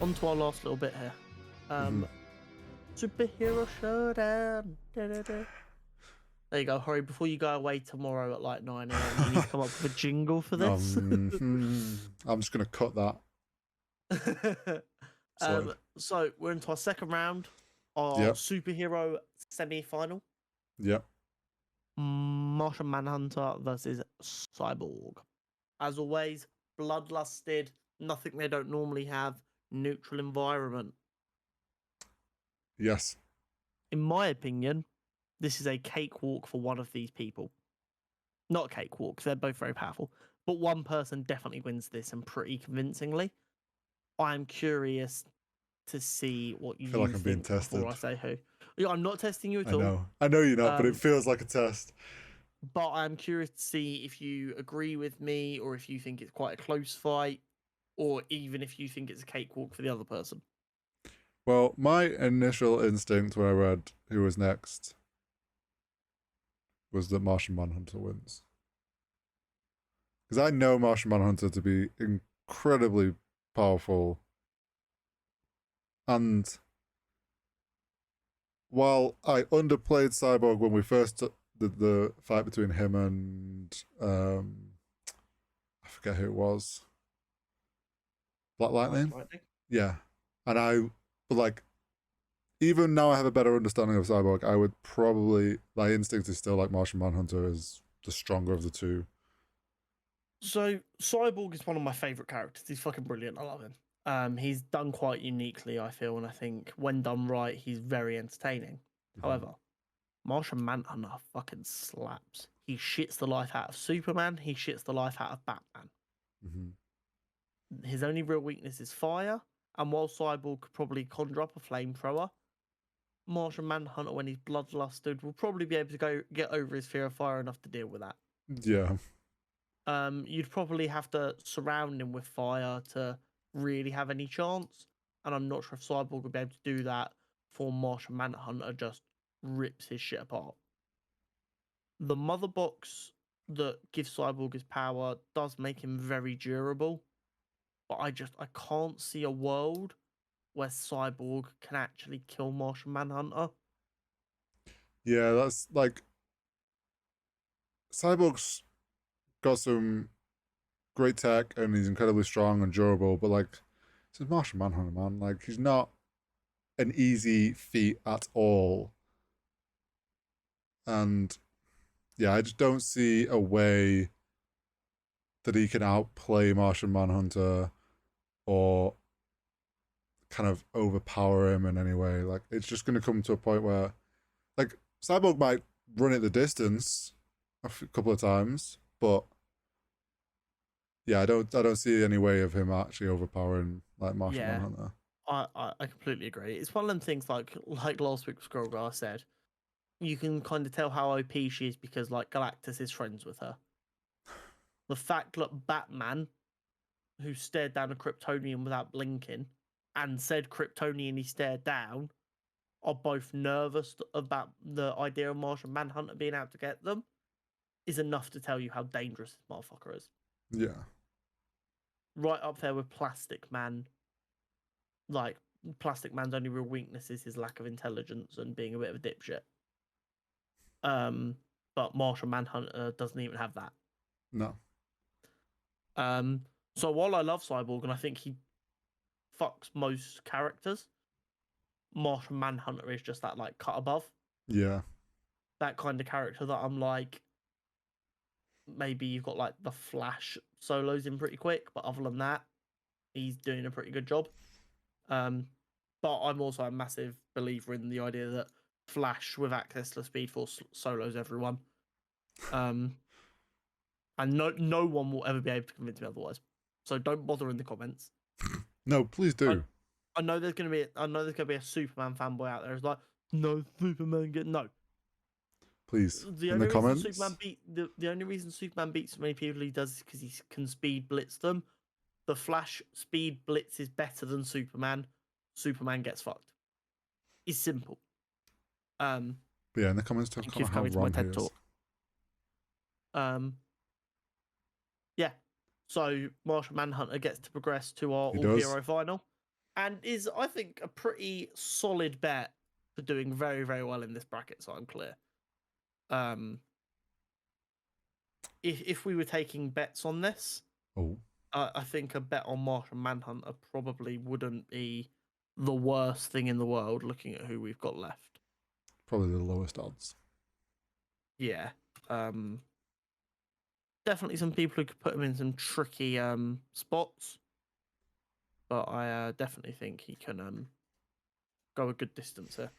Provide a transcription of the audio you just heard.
on to our last little bit here. Superhero Showdown. Da-da-da. There you go, hurry, before you go away tomorrow at like 9 a.m. You need to come up with a jingle for this. I'm just going to cut that. So we're into our second round, our superhero semi-final. Yep. Martian Manhunter versus Cyborg. As always, bloodlusted, nothing they don't normally have, neutral environment. Yes. In my opinion, this is a cakewalk for one of these people. Not a cakewalk, because they're both very powerful, but one person definitely wins this, and pretty convincingly. I'm curious to see what you I'm being tested before I say who. Yeah, I'm not testing you at all. I know you're not, but it feels like a test. But I'm curious to see if you agree with me, or if you think it's quite a close fight, or even if you think it's a cakewalk for the other person. Well, my initial instinct when I read who was next was that Martian Manhunter wins. Because I know Martian Manhunter to be incredibly powerful. And while I underplayed Cyborg when we first did the fight between him and I forget who it was. Black Lightning? Yeah. And even now I have a better understanding of Cyborg, I would probably, my instinct is still like Martian Manhunter is the stronger of the two. So Cyborg is one of my favourite characters. He's fucking brilliant. I love him. He's done quite uniquely, I feel, and I think when done right, he's very entertaining. However, Martian Manhunter fucking slaps. He shits the life out of Superman. He shits the life out of Batman. His only real weakness is fire, and while Cyborg could probably conjure up a flamethrower, Martian Manhunter, when he's bloodlusted, will probably be able to get over his fear of fire enough to deal with that. Yeah. You'd probably have to surround him with fire to really have any chance, and I'm not sure if Cyborg would be able to do that before Martian Manhunter just rips his shit apart. The mother box that gives Cyborg his power does make him very durable, but I can't see a world where Cyborg can actually kill Martian Manhunter. Yeah, that's like Cyborg's got some great tech and he's incredibly strong and durable, but like this is Martian Manhunter, man. Like he's not an easy feat at all. And yeah, I just don't see a way that he can outplay Martian Manhunter or kind of overpower him in any way. Like it's just going to come to a point where, like, Cyborg might run it the distance a couple of times, but yeah, I don't see any way of him actually overpowering like Martian Manhunter. I completely agree. It's one of them things like last week with Scrollgar said, you can kind of tell how OP she is because like Galactus is friends with her. The fact that Batman, who stared down a Kryptonian without blinking and said Kryptonian he stared down, are both nervous about the idea of Martian Manhunter being able to get them, is enough to tell you how dangerous this motherfucker is. Yeah. Right up there with Plastic Man. Like, Plastic Man's only real weakness is his lack of intelligence and being a bit of a dipshit. But Martian Manhunter doesn't even have that. No. So while I love Cyborg and I think he fucks most characters, Martian Manhunter is just that like cut above. Yeah. That kind of character that I'm like, maybe you've got like the Flash solos in pretty quick, but other than that, he's doing a pretty good job. But I'm also a massive believer in the idea that Flash with access to Speed Force solos everyone. And no one will ever be able to convince me otherwise. So don't bother in the comments. No, please do. I know there's gonna be a Superman fanboy out there who's like, no, Superman no. Please. The only reason Superman beats so many people he does is because he can speed blitz them. The Flash speed blitz is better than Superman. Superman gets fucked. It's simple. But yeah, in the comments talk about how wrong he is. Yeah. So Martian Manhunter gets to progress to our all-hero final. and is, I think, a pretty solid bet for doing very, very well in this bracket. So I'm clear. If we were taking bets on this, Oh, I think a bet on Martian Manhunter probably wouldn't be the worst thing in the world. Looking at who we've got left, probably the lowest odds. yeah. Definitely some people who could put him in some tricky spots, but I definitely think he can go a good distance here.